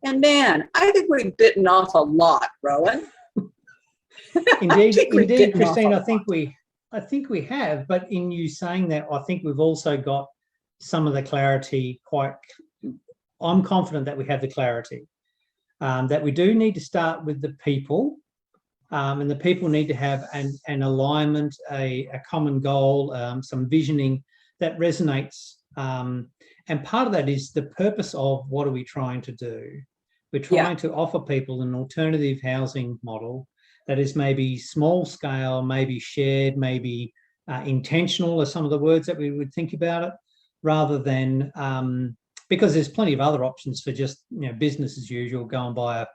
And man, I think we've bitten off a lot, Rowan. Indeed, Christine. I think we have. But in you saying that, I think we've also got some of the clarity. I'm confident that we have the clarity. That we do need to start with the people, and the people need to have an alignment, a common goal, some visioning that resonates. And part of that is the purpose of what are we trying to do? We're trying to offer people an alternative housing model that is maybe small scale, maybe shared, maybe intentional are some of the words that we would think about it, rather than, because there's plenty of other options for just business as usual, go and buy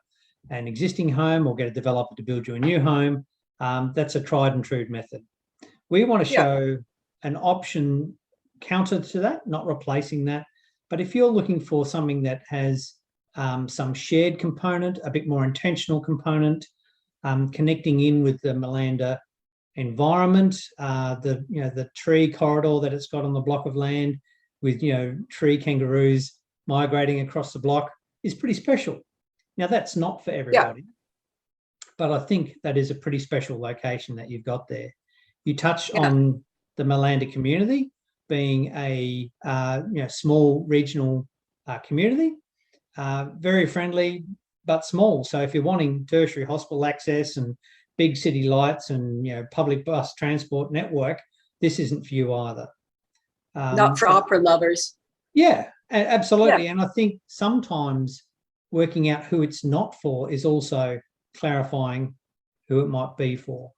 an existing home or get a developer to build you a new home. That's a tried and true method. We want to show an option counter to that, not replacing that. But if you're looking for something that has some shared component, a bit more intentional component, connecting in with the Malanda environment, the tree corridor that it's got on the block of land with tree kangaroos migrating across the block is pretty special. Now that's not for everybody, but I think that is a pretty special location that you've got there. You touch on the Malanda community being a small regional community, very friendly but small. So if you're wanting tertiary hospital access and big city lights and public bus transport network, this isn't for you either. Not for opera lovers. Yeah, absolutely. Yeah. And I think sometimes working out who it's not for is also clarifying who it might be for.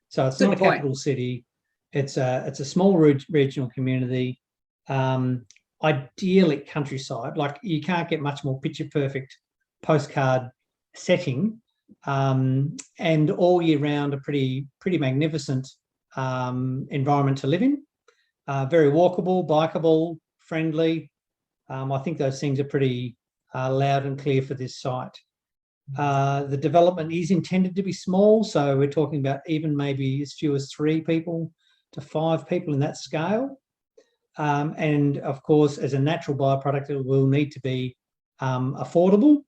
So it's not a capital city. It's a small regional community, idyllic countryside. Like you can't get much more picture perfect postcard setting, and all year round a pretty magnificent environment to live in. Very walkable, bikeable, friendly. I think those things are pretty loud and clear for this site. The development is intended to be small, so we're talking about even maybe as few as 3 people to 5 people in that scale. And of course, as a natural byproduct, it will need to be affordable.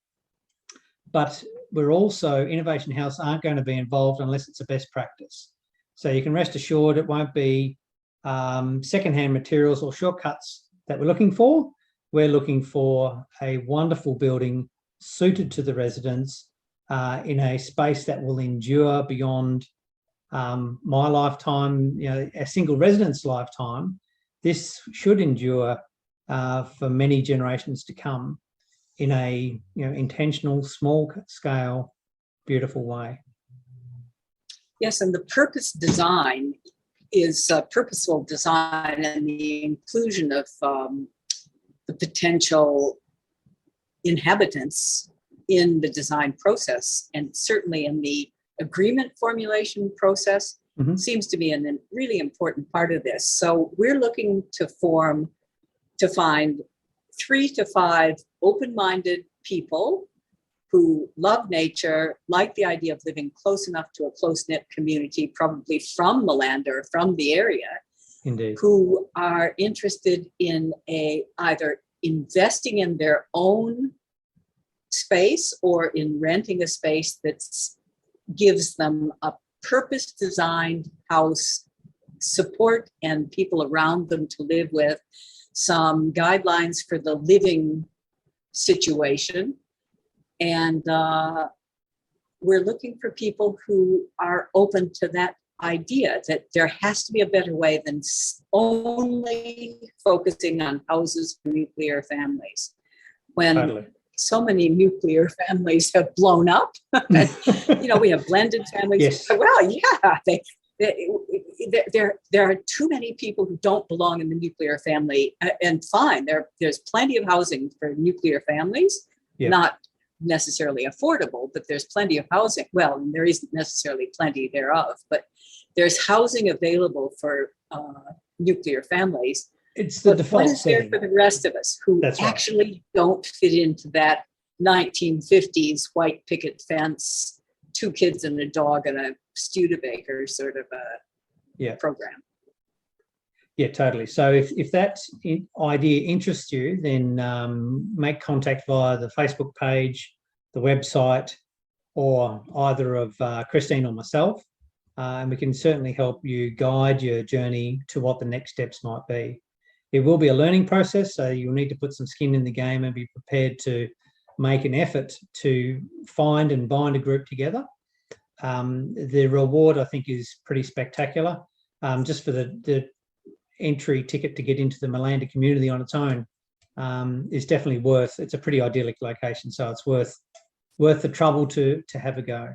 But we're also, Innovation House aren't going to be involved unless it's a best practice. So you can rest assured it won't be secondhand materials or shortcuts that we're looking for. We're looking for a wonderful building suited to the residents in a space that will endure beyond my lifetime, a single resident's lifetime. This should endure for many generations to come in a intentional, small scale, beautiful way. Yes, and the purpose design is purposeful design and the inclusion of the potential inhabitants in the design process, and certainly in the agreement formulation process, seems to be a really important part of this. So we're looking to find 3 to 5 open-minded people who love nature, like the idea of living close enough to a close-knit community, probably from Malanda or from the area. Indeed. Who are interested in either investing in their own space or in renting a space that gives them a purpose-designed house, support and people around them to live with, some guidelines for the living situation. And we're looking for people who are open to that idea that there has to be a better way than only focusing on houses for nuclear families. When so many nuclear families have blown up, and, we have blended families. Yes. Well, yeah, there are too many people who don't belong in the nuclear family, and fine, there's plenty of housing for nuclear families, not necessarily affordable, but there's plenty of housing. Well, and there isn't necessarily plenty thereof, but there's housing available for nuclear families. It's the default what is setting. there for the rest of us who actually don't fit into that 1950s white picket fence, 2 kids and a dog and a Studebaker sort of a program? Yeah, totally. So if that idea interests you, then make contact via the Facebook page, the website, or either of Christine or myself. And we can certainly help you guide your journey to what the next steps might be. It will be a learning process, so you'll need to put some skin in the game and be prepared to make an effort to find and bind a group together. The reward, I think, is pretty spectacular. Just for the entry ticket to get into the Malanda community on its own is definitely worth. It's a pretty idyllic location, so it's worth the trouble to have a go.